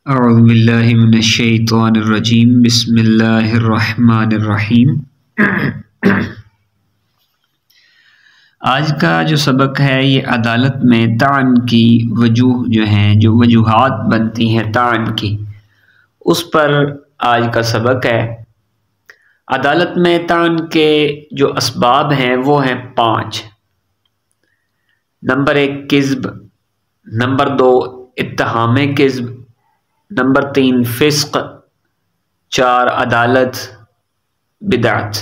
اعوذ باللہ من الشیطان الرجیم بسم اللہ الرحمن الرحیم۔ آج کا جو سبق ہے یہ عدالت میں طعن کی وجوہ جو ہیں، جو وجوہات بنتی ہیں طعن کی، اس پر آج کا سبق ہے۔ عدالت میں طعن کے جو اسباب ہیں وہ ہیں 5۔ نمبر 1 کذب، نمبر 2 اتہام کذب، نمبر 3 فسق، 4 عدالت، بدعت۔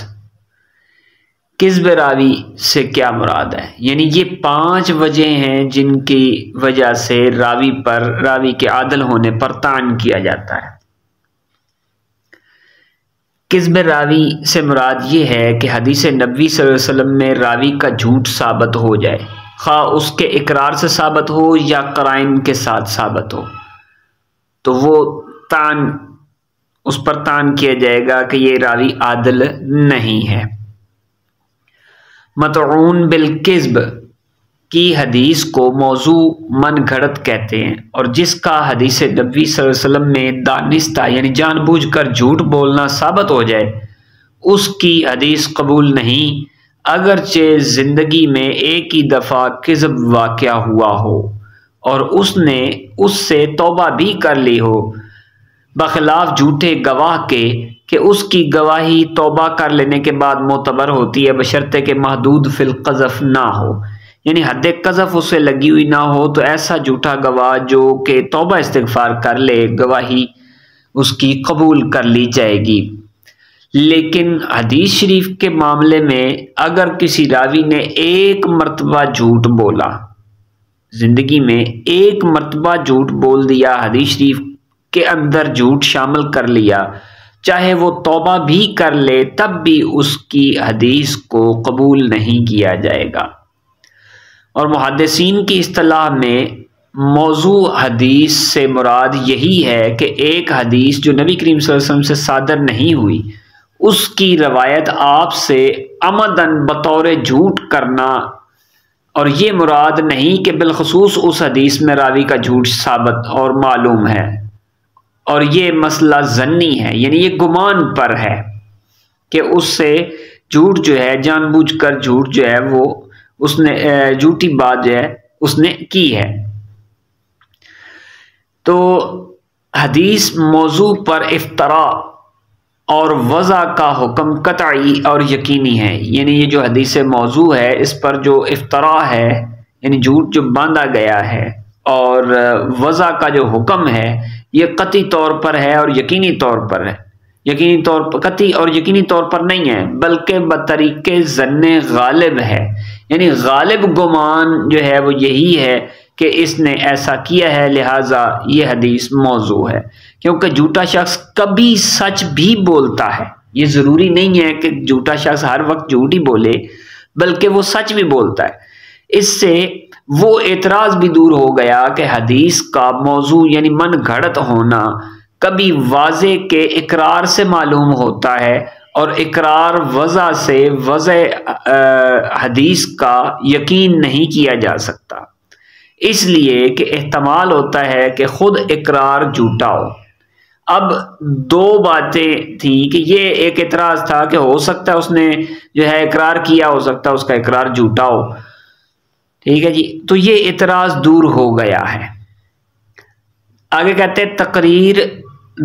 کذب راوی سے کیا مراد ہے؟ یعنی یہ 5 وجہ ہیں جن کی وجہ سے راوی کے عادل ہونے پر طعن کیا جاتا ہے۔ کذب راوی سے مراد یہ ہے کہ حدیث نبوی صلی اللہ علیہ وسلم میں راوی کا جھوٹ ثابت ہو جائے، خواہ اس کے اقرار سے ثابت ہو یا قرائن کے ساتھ ثابت ہو، تو وہ اس پر طعن کیا جائے گا کہ یہ راوی عادل نہیں ہے۔ مطعون بالکذب کی حدیث کو موضوع من گھڑت کہتے ہیں، اور جس کا حدیث نبوی صلی اللہ علیہ وسلم میں دانستہ یعنی جان بوجھ کر جھوٹ بولنا ثابت ہو جائے، اس کی حدیث قبول نہیں، اگرچہ زندگی میں ایک ہی دفعہ کذب واقع ہوا ہو اور اس نے اس سے توبہ بھی کر لی ہو، بخلاف جھوٹے گواہ کے کہ اس کی گواہی توبہ کر لینے کے بعد معتبر ہوتی ہے، بشرطے کہ محدود فی القذف نہ ہو، یعنی حد قذف اس سے لگی ہوئی نہ ہو، تو ایسا جھوٹا گواہ جو کہ توبہ استغفار کر لے، گواہی اس کی قبول کر لی جائے گی۔ لیکن حدیث شریف کے معاملے میں اگر کسی راوی نے ایک مرتبہ جھوٹ بولا، زندگی میں ایک مرتبہ جھوٹ بول دیا، حدیث شریف کے اندر جھوٹ شامل کر لیا، چاہے وہ توبہ بھی کر لے تب بھی اس کی حدیث کو قبول نہیں کیا جائے گا۔ اور محدثین کی اصطلاح میں موضوع حدیث سے مراد یہی ہے کہ ایک حدیث جو نبی کریم صلی اللہ علیہ وسلم سے صادر نہیں ہوئی، اس کی روایت آپ سے عمدن بطور جھوٹ کرنا، اور یہ مراد نہیں کہ بالخصوص اس حدیث میں راوی کا جھوٹ ثابت اور معلوم ہے، اور یہ مسئلہ ظنی ہے، یعنی یہ گمان پر ہے کہ اس سے جھوٹ جو ہے، جان بوجھ کر جھوٹ جو ہے وہ اس نے جھوٹی بات جو ہے اس نے کی ہے۔ تو حدیث موضوع پر افتراء اور وضع کا حکم قطعی اور یقینی ہے، یعنی یہ جو حدیث موضوع ہے اس پر جو افتراء ہے یعنی جھوٹ جو باندھا گیا ہے، اور وضع کا جو حکم ہے یہ قطعی طور پر ہے اور یقینی طور پر ہے، یقینی طور پر قطعی اور یقینی طور پر نہیں ہے، بلکہ بطریق ظن غالب ہے، یعنی غالب گمان جو ہے وہ یہی ہے کہ اس نے ایسا کیا ہے، لہٰذا یہ حدیث موضوع ہے۔ کیونکہ جھوٹا شخص کبھی سچ بھی بولتا ہے، یہ ضروری نہیں ہے کہ جھوٹا شخص ہر وقت جھوٹ ہی بولے، بلکہ وہ سچ بھی بولتا ہے۔ اس سے وہ اعتراض بھی دور ہو گیا کہ حدیث کا موضوع یعنی من گھڑت ہونا کبھی واضح کے اقرار سے معلوم ہوتا ہے، اور اقرار وضع سے وضع حدیث کا یقین نہیں کیا جا سکتا، اس لیے کہ احتمال ہوتا ہے کہ خود اقرار جھوٹا ہو۔ اب 2 باتیں تھیں کہ یہ ایک اعتراض تھا کہ ہو سکتا ہے اس نے جو ہے اقرار کیا، ہو سکتا ہے اس کا اقرار جھوٹا ہو، ٹھیک ہے جی، تو یہ اعتراض دور ہو گیا ہے۔ آگے کہتے ہیں تقریر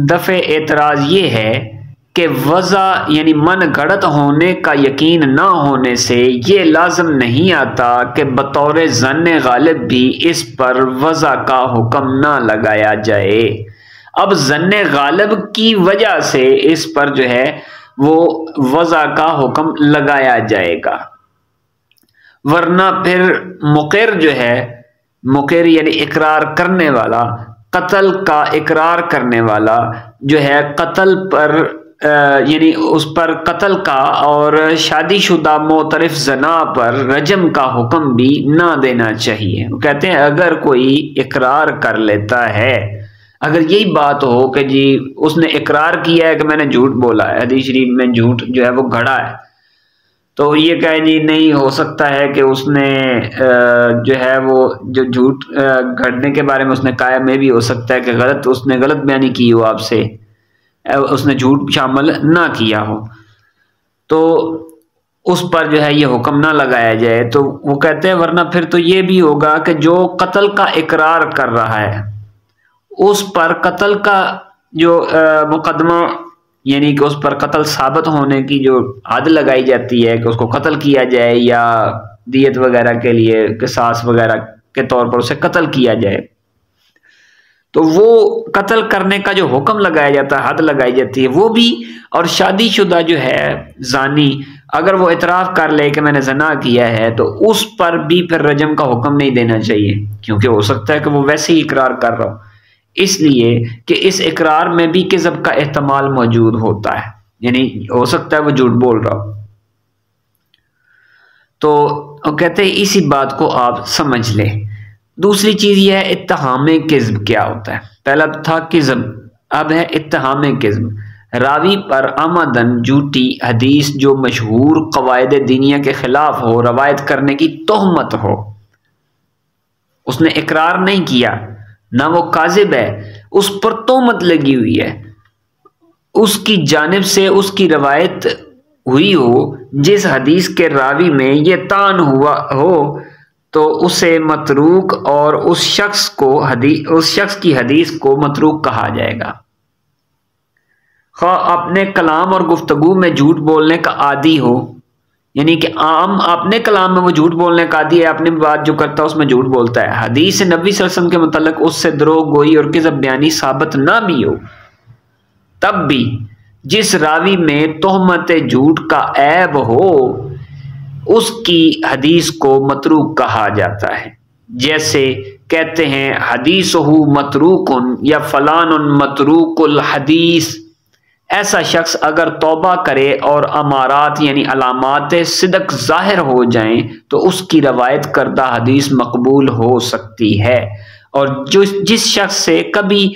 دفع اعتراض یہ ہے کہ وضع یعنی من گھڑت ہونے کا یقین نہ ہونے سے یہ لازم نہیں آتا کہ بطور ظن غالب بھی اس پر وضع کا حکم نہ لگایا جائے۔ اب ظن غالب کی وجہ سے اس پر جو ہے وہ وضع کا حکم لگایا جائے گا، ورنہ پھر مقر جو ہے، مقر یعنی اقرار کرنے والا، قتل کا اقرار کرنے والا جو ہے، قتل پر یعنی اس پر قتل کا اور شادی شدہ معترف زنا پر رجم کا حکم بھی نہ دینا چاہیے۔ وہ کہتے ہیں اگر کوئی اقرار کر لیتا ہے، اگر یہی بات ہو کہ جی اس نے اقرار کیا ہے کہ میں نے جھوٹ بولا ہے، حدیث شریف میں جھوٹ جو ہے وہ گھڑا ہے، تو یہ کہے جی نہیں ہو سکتا ہے کہ اس نے جو ہے وہ جو جھوٹ گھڑنے کے بارے میں اس نے کہا میں بھی ہو سکتا ہے کہ اس نے غلط بیانی کی ہو، آپ سے اس نے جھوٹ شامل نہ کیا ہو، تو اس پر جو ہے یہ حکم نہ لگایا جائے۔ تو وہ کہتے ہیں ورنہ پھر تو یہ بھی ہوگا کہ جو قتل کا اقرار کر رہا ہے اس پر قتل کا جو مقدمہ، یعنی کہ اس پر قتل ثابت ہونے کی جو حد لگائی جاتی ہے کہ اس کو قتل کیا جائے یا دیت وغیرہ کے لیے قصاص وغیرہ کے طور پر اسے قتل کیا جائے، تو وہ قتل کرنے کا جو حکم لگایا جاتا ہے، حد لگائی جاتی ہے، وہ بھی۔ اور شادی شدہ جو ہے زانی اگر وہ اعتراف کر لے کہ میں نے زنا کیا ہے تو اس پر بھی پھر رجم کا حکم نہیں دینا چاہیے، کیونکہ ہو سکتا ہے کہ وہ ویسے ہی اقرار کر رہا ہو، اس لیے کہ اس اقرار میں بھی کذب کا احتمال موجود ہوتا ہے، یعنی ہو سکتا ہے وہ جھوٹ بول رہا ہو۔ تو وہ کہتے ہیں اسی بات کو آپ سمجھ لیں۔ دوسری چیز یہ ہے اتہام کذب کیا ہوتا ہے۔ پہلا تو تھا کذب، اب ہے اتہام کذب۔ راوی پر عمدن جھوٹی حدیث جو مشہور قواعد دینیہ کے خلاف ہو روایت کرنے کی تہمت ہو، اس نے اقرار نہیں کیا، نہ وہ کاذب ہے، اس پر تہمت لگی ہوئی ہے، اس کی جانب سے اس کی روایت ہوئی ہو جس حدیث کے راوی میں یہ طعن ہوا ہو، تو اسے متروک اور اس شخص کی حدیث کو متروک کہا جائے گا۔ خواہ اپنے کلام اور گفتگو میں جھوٹ بولنے کا عادی ہو، یعنی کہ عام اپنے کلام میں وہ جھوٹ بولنے کا عادی ہے، اپنی بات جو کرتا ہے اس میں جھوٹ بولتا ہے، حدیث نبی صلی اللہ علیہ وسلم کے متعلق اس سے دروغ گوئی اور کذب بیانی ثابت نہ بھی ہو، تب بھی جس راوی میں تہمت جھوٹ کا عیب ہو اس کی حدیث کو متروک کہا جاتا ہے۔ جیسے کہتے ہیں حدیثہ متروکن یا فلان متروک الحدیث، ایسا شخص اگر توبہ کرے اور امارات یعنی علامات صدق ظاہر ہو جائیں تو اس کی روایت کردہ حدیث مقبول ہو سکتی ہے۔ اور جس شخص سے کبھی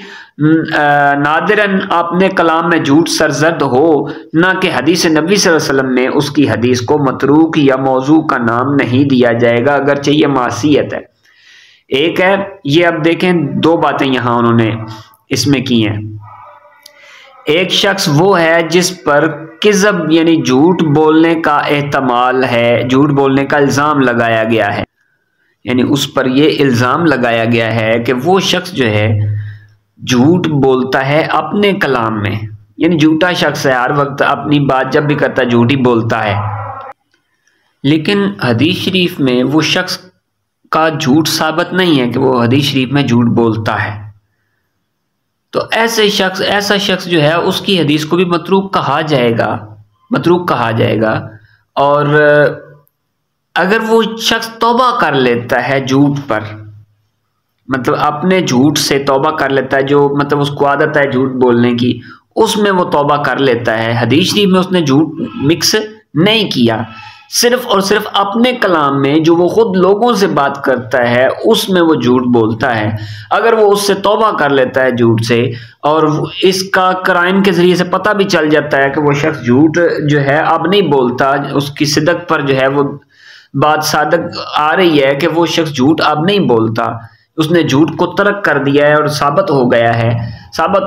نادراً اپنے کلام میں جھوٹ سرزد ہو، نہ کہ حدیث نبی صلی اللہ علیہ وسلم میں، اس کی حدیث کو متروک یا موضوع کا نام نہیں دیا جائے گا، اگرچہ یہ معصیت ہے۔ ایک ہے یہ، اب دیکھیں دو باتیں یہاں انہوں نے اس میں کی ہیں۔ ایک شخص وہ ہے جس پر کذب یعنی جھوٹ بولنے کا احتمال ہے، جھوٹ بولنے کا الزام لگایا گیا ہے، یعنی اس پر یہ الزام لگایا گیا ہے کہ وہ شخص جو ہے جھوٹ بولتا ہے اپنے کلام میں، یعنی جھوٹا شخص ہے، ہر وقت اپنی بات جب بھی کرتا ہے جھوٹ ہی بولتا ہے، لیکن حدیث شریف میں وہ شخص کا جھوٹ ثابت نہیں ہے کہ وہ حدیث شریف میں جھوٹ بولتا ہے، تو ایسا شخص جو ہے اس کی حدیث کو بھی متروک کہا جائے گا۔ اور اگر وہ شخص توبہ کر لیتا ہے جھوٹ پر، مطلب اپنے جھوٹ سے توبہ کر لیتا ہے، جو مطلب اس کو عادت ہے جھوٹ بولنے کی، اس میں وہ توبہ کر لیتا ہے، حدیث شریف میں اس نے جھوٹ مکس نہیں کیا، صرف اور صرف اپنے کلام میں جو وہ خود لوگوں سے بات کرتا ہے اس میں وہ جھوٹ بولتا ہے، اگر وہ اس سے توبہ کر لیتا ہے جھوٹ سے، اور اس کا قرائن کے ذریعے سے پتہ بھی چل جاتا ہے کہ وہ شخص جھوٹ جو ہے اب نہیں بولتا، اس کی صدق پر جو ہے وہ بات صادق آ رہی ہے کہ وہ شخص جھوٹ اب نہیں بولتا، اس نے جھوٹ کو ترک کر دیا ہے اور ثابت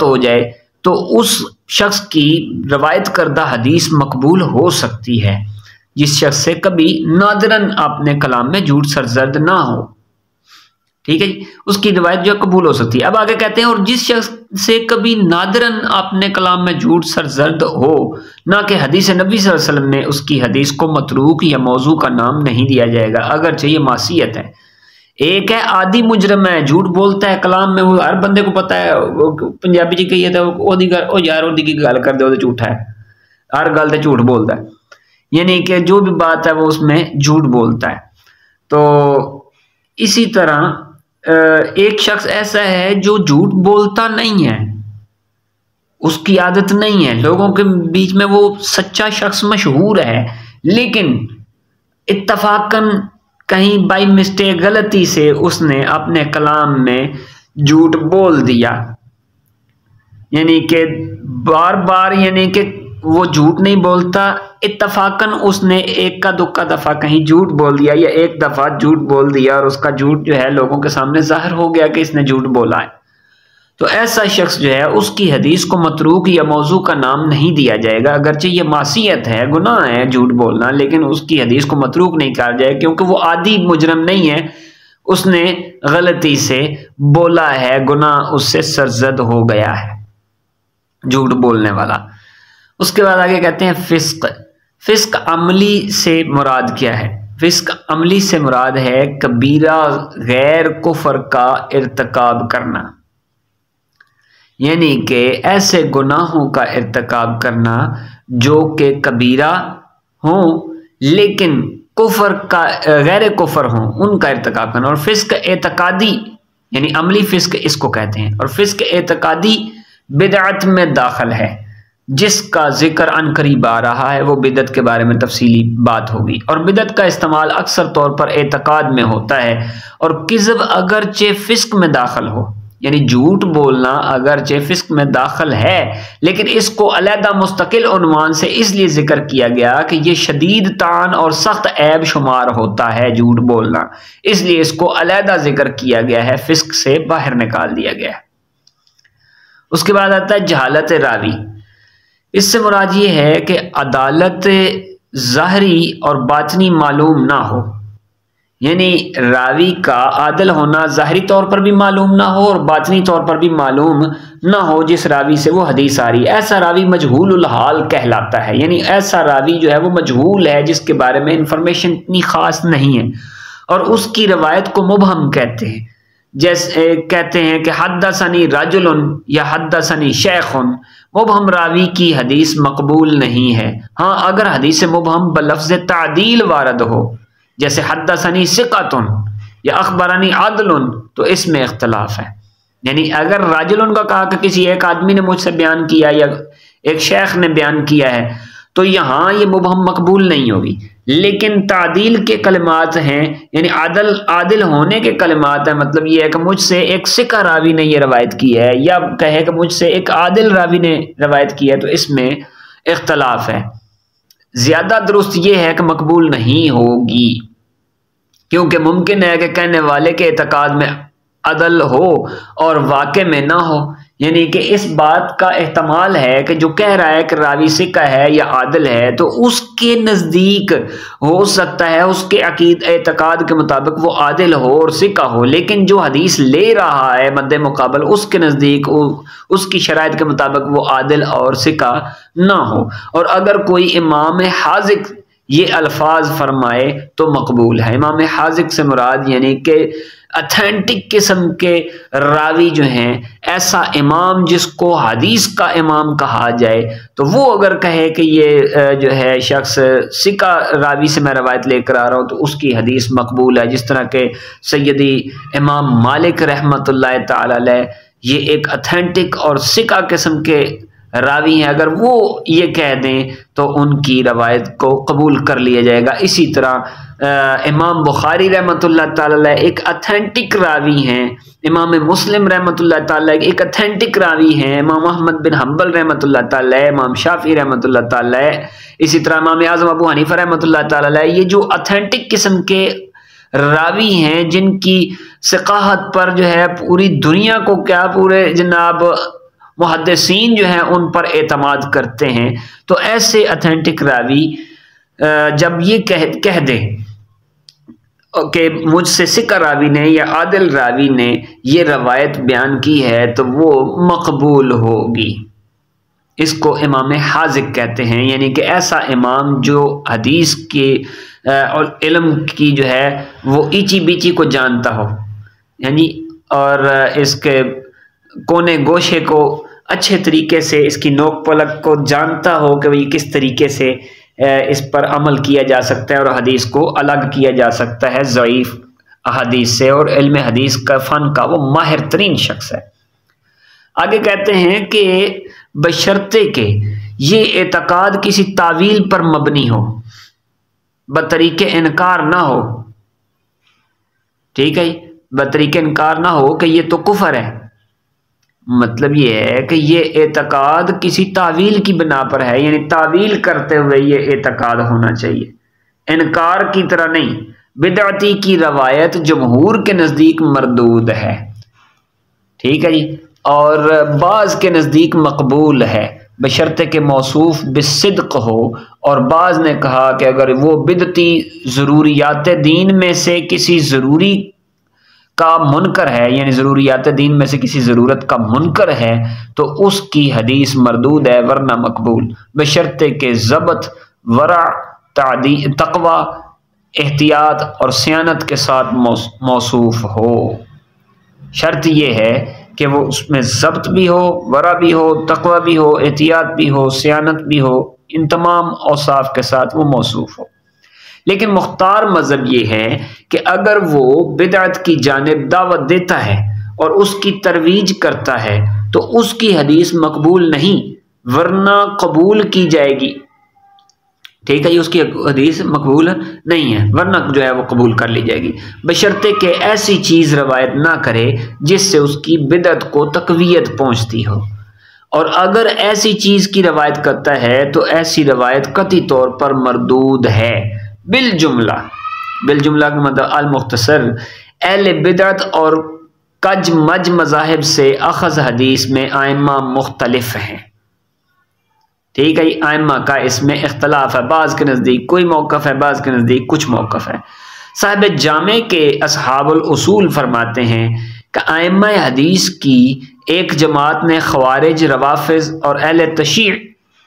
ہو جائے، تو اس شخص کی روایت کردہ حدیث مقبول ہو سکتی ہے، جس شخص سے کبھی نادراً اپنے کلام میں جھوٹ سرزد نہ ہو، ٹھیک ہے جی، اس کی روایت جو قبول ہو سکتی ہے۔ اب آگے کہتے ہیں اور جس شخص سے کبھی نادراً اپنے کلام میں جھوٹ سرزد ہو، نہ کہ حدیث نبی صلی اللہ علیہ وسلم میں، اس کی حدیث کو متروک یا موضوع کا نام نہیں دیا جائے گا، اگرچہ یہ معصیت ہے۔ ایک ہے عادی مجرم ہے، جھوٹ بولتا ہے کلام میں، وہ ہر بندے کو پتا ہے، پنجابی جی کہیے تو یار دی گل کر دے وہ جھوٹا ہے، ہر گل تے جھوٹ بولتا ہے، یعنی کہ جو بھی بات ہے وہ اس میں جھوٹ بولتا ہے۔ تو اسی طرح ایک شخص ایسا ہے جو جھوٹ بولتا نہیں ہے، اس کی عادت نہیں ہے، لوگوں کے بیچ میں وہ سچا شخص مشہور ہے، لیکن اتفاقاً کہیں بائی مسٹیک غلطی سے اس نے اپنے کلام میں جھوٹ بول دیا، یعنی کہ بار بار، یعنی کہ وہ جھوٹ نہیں بولتا، اتفاقاً اس نے ایک کا دکا دفعہ کہیں جھوٹ بول دیا یا ایک دفعہ جھوٹ بول دیا اور اس کا جھوٹ جو ہے لوگوں کے سامنے ظاہر ہو گیا کہ اس نے جھوٹ بولا ہے، تو ایسا شخص جو ہے اس کی حدیث کو متروک یا موضوع کا نام نہیں دیا جائے گا، اگرچہ یہ معصیت ہے، گناہ ہے جھوٹ بولنا، لیکن اس کی حدیث کو متروک نہیں کہا جائے کیونکہ وہ عادی مجرم نہیں ہے، اس نے غلطی سے بولا ہے، گناہ اس سے سرزد ہو گیا ہے جھوٹ بولنے والا۔ اس کے بعد آگے کہتے ہیں فسق۔ فسق عملی سے مراد کیا ہے؟ فسق عملی سے مراد ہے کبیرہ غیر کفر کا ارتکاب کرنا، یعنی کہ ایسے گناہوں کا ارتکاب کرنا جو کہ کبیرہ ہوں لیکن کفر کا غیر کفر ہوں، ان کا ارتکاب کرنا۔ اور فسق اعتقادی یعنی عملی فسق اس کو کہتے ہیں، اور فسق اعتقادی بدعت میں داخل ہے، جس کا ذکر عن قریب آ رہا ہے، وہ بدعت کے بارے میں تفصیلی بات ہوگی۔ اور بدعت کا استعمال اکثر طور پر اعتقاد میں ہوتا ہے، اور کذب اگرچہ فسق میں داخل ہو، یعنی جھوٹ بولنا اگرچہ فسق میں داخل ہے لیکن اس کو علیحدہ مستقل عنوان سے اس لیے ذکر کیا گیا کہ یہ شدید طعن اور سخت عیب شمار ہوتا ہے جھوٹ بولنا، اس لیے اس کو علیحدہ ذکر کیا گیا ہے، فسق سے باہر نکال دیا گیا ہے۔ اس کے بعد آتا ہے جہالت راوی۔ اس سے مراد یہ ہے کہ عدالت ظاہری اور باطنی معلوم نہ ہو، یعنی راوی کا عادل ہونا ظاہری طور پر بھی معلوم نہ ہو اور باطنی طور پر بھی معلوم نہ ہو جس راوی سے وہ حدیث آ رہی ہے، ایسا راوی مجہول الحال کہلاتا ہے، یعنی ایسا راوی جو ہے وہ مجہول ہے، جس کے بارے میں انفارمیشن اتنی خاص نہیں ہے، اور اس کی روایت کو مبہم کہتے ہیں، جیسے کہتے ہیں کہ حدثنی رجل یا حدثنی شیخ، مبہم راوی کی حدیث مقبول نہیں ہے، ہاں اگر حدیث مبہم بلفظ تعدیل وارد ہو جیسے حدثنی ثقۃ یا اخبرنی عدل، تو اس میں اختلاف ہے، یعنی اگر راجل کا کہا کہ کسی ایک آدمی نے مجھ سے بیان کیا یا ایک شیخ نے بیان کیا ہے تو یہاں یہ مبہم مقبول نہیں ہوگی، لیکن تعدیل کے کلمات ہیں، یعنی عادل ہونے کے کلمات ہیں، مطلب یہ ہے کہ مجھ سے ایک ثقہ راوی نے یہ روایت کی ہے یا کہے کہ مجھ سے ایک عادل راوی نے روایت کی ہے، تو اس میں اختلاف ہے۔ زیادہ درست یہ ہے کہ مقبول نہیں ہوگی، کیونکہ ممکن ہے کہ کہنے والے کے اعتقاد میں عدل ہو اور واقع میں نہ ہو، یعنی کہ اس بات کا احتمال ہے کہ جو کہہ رہا ہے کہ راوی ثقہ ہے یا عادل ہے تو اس کے نزدیک ہو سکتا ہے اس کے اعتقاد کے مطابق وہ عادل ہو اور ثقہ ہو، لیکن جو حدیث لے رہا ہے مد مقابل اس کے نزدیک اس کی شرائط کے مطابق وہ عادل اور ثقہ نہ ہو، اور اگر کوئی امام حاذق یہ الفاظ فرمائے تو مقبول ہے۔ امام حاذق سے مراد یعنی کہ اتھینٹک قسم کے راوی جو ہیں، ایسا امام جس کو حدیث کا امام کہا جائے، تو وہ اگر کہے کہ یہ جو ہے شخص ثقہ راوی سے میں روایت لے کر آ رہا ہوں تو اس کی حدیث مقبول ہے، جس طرح کہ سیدی امام مالک رحمۃ اللہ تعالی علیہ یہ ایک اتھینٹک اور ثقہ قسم کے راوی ہیں، اگر وہ یہ کہہ دیں تو ان کی روایت کو قبول کر لیا جائے گا۔ اسی طرح امام بخاری رحمۃ اللہ تعالی علیہ ایک اتھینٹک راوی ہیں، امام مسلم رحمۃ اللہ تعالی علیہ ایک اتھینٹک راوی ہیں، امام احمد بن حنبل رحمۃ اللہ تعالی علیہ، امام شافعی رحمۃ اللہ تعالی علیہ، اسی طرح امام اعظم ابو حنیفہ رحمۃ اللہ تعالی علیہ، یہ جو اتھینٹک قسم کے راوی ہیں جن کی ثقاہت پر جو ہے پوری دنیا کو کیا پورے جناب محدثین جو ہیں ان پر اعتماد کرتے ہیں، تو ایسے اتھینٹک راوی جب یہ کہہ دیں کہ مجھ سے ثقہ راوی نے یا عادل راوی نے یہ روایت بیان کی ہے تو وہ مقبول ہوگی، اس کو امام حاذق کہتے ہیں، یعنی کہ ایسا امام جو حدیث کے اور علم کی جو ہے وہ ایچی بیچی کو جانتا ہو، یعنی اور اس کے کونے گوشے کو اچھے طریقے سے، اس کی نوک پلک کو جانتا ہو کہ وہ کس طریقے سے اس پر عمل کیا جا سکتا ہے اور حدیث کو الگ کیا جا سکتا ہے ضعیف احادیث سے، اور علم حدیث کا فن کا وہ ماہر ترین شخص ہے۔ آگے کہتے ہیں کہ بشرطے کہ یہ اعتقاد کسی تعویل پر مبنی ہو، بطریق انکار نہ ہو، ٹھیک ہے، بطریق انکار نہ ہو کہ یہ تو کفر ہے، مطلب یہ ہے کہ یہ اعتقاد کسی تعویل کی بنا پر ہے، یعنی تعویل کرتے ہوئے یہ اعتقاد ہونا چاہیے، انکار کی طرح نہیں۔ بدعتی کی روایت جمہور کے نزدیک مردود ہے، ٹھیک ہے جی، اور بعض کے نزدیک مقبول ہے بشرطے کہ موصوف بالصدق ہو، اور بعض نے کہا کہ اگر وہ بدعتی ضروریات دین میں سے کسی ضروری کا منکر ہے، یعنی ضروریات دین میں سے کسی ضرورت کا منکر ہے، تو اس کی حدیث مردود ہے، ورنہ مقبول، بشرطے کہ ضبط، ورع، تقوی، احتیاط اور سیانت کے ساتھ موصوف ہو۔ شرط یہ ہے کہ وہ اس میں ضبط بھی ہو، ورع بھی ہو، تقوی بھی ہو، احتیاط بھی ہو، سیانت بھی ہو، ان تمام اوصاف کے ساتھ وہ موصوف ہو۔ لیکن مختار مذہب یہ ہے کہ اگر وہ بدعت کی جانب دعوت دیتا ہے اور اس کی ترویج کرتا ہے تو اس کی حدیث مقبول نہیں، ورنہ قبول کی جائے گی، ٹھیک ہے، اس کی حدیث مقبول نہیں ہے، ورنہ جو ہے وہ قبول کر لی جائے گی، بشرطے کہ ایسی چیز روایت نہ کرے جس سے اس کی بدعت کو تقویت پہنچتی ہو، اور اگر ایسی چیز کی روایت کرتا ہے تو ایسی روایت قطعی طور پر مردود ہے۔ بالجملہ کا مطلب المختصر، اہل بدعت اور کج مج مذاہب سے اخذ حدیث میں ائمہ مختلف ہیں، ٹھیک ہے، ائمہ کا اس میں اختلاف ہے، بعض کے نزدیک کوئی موقف ہے، بعض کے نزدیک کچھ موقف ہے۔ صاحب جامع کے اصحاب الاصول فرماتے ہیں کہ ائمہ حدیث کی ایک جماعت نے خوارج، روافض اور اہل تشیع،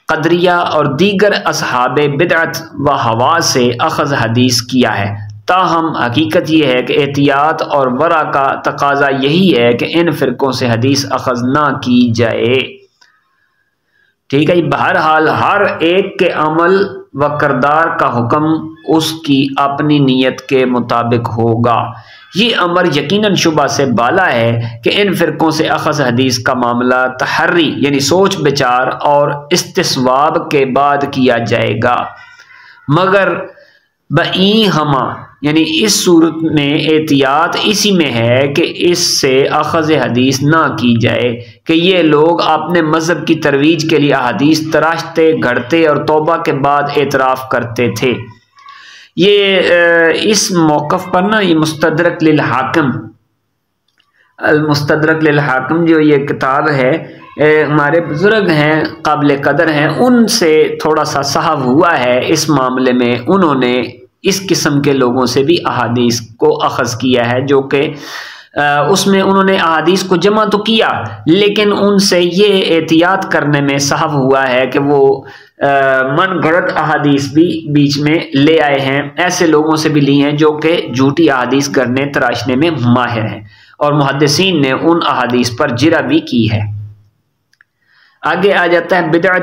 قدریہ اور دیگر اصحاب بدعت و ہوا سے اخذ حدیث کیا ہے، تاہم حقیقت یہ ہے کہ احتیاط اور ورع کا تقاضا یہی ہے کہ ان فرقوں سے حدیث اخذ نہ کی جائے، ٹھیک ہے۔ بہرحال ہر ایک کے عمل و کردار کا حکم اس کی اپنی نیت کے مطابق ہوگا۔ یہ امر یقیناً شبہ سے بالا ہے کہ ان فرقوں سے اخذ حدیث کا معاملہ تحری یعنی سوچ بچار اور استصواب کے بعد کیا جائے گا، مگر بئیں ہما یعنی اس صورت میں احتیاط اسی میں ہے کہ اس سے اخذ حدیث نہ کی جائے کہ یہ لوگ اپنے مذہب کی ترویج کے لیے احادیث تراشتے، گھڑتے اور توبہ کے بعد اعتراف کرتے تھے۔ یہ اس موقف پر نا یہ مستدرک للحاکم، المستدرک للحاکم جو یہ کتاب ہے، ہمارے بزرگ ہیں قابل قدر ہیں، ان سے تھوڑا سا صحب ہوا ہے اس معاملے میں، انہوں نے اس قسم کے لوگوں سے بھی احادیث کو اخذ کیا ہے، جو کہ اس میں انہوں نے احادیث کو جمع تو کیا لیکن ان سے یہ احتیاط کرنے میں صحب ہوا ہے کہ وہ من گھڑت احادیث بھی بیچ میں لے آئے ہیں، ایسے لوگوں سے بھی لی ہیں جو کہ جھوٹی احادیث گھڑنے تراشنے میں ماہر ہیں، اور محدثین نے ان احادیث پر جرح بھی کی ہے۔ آگے آ جاتا ہے بدعت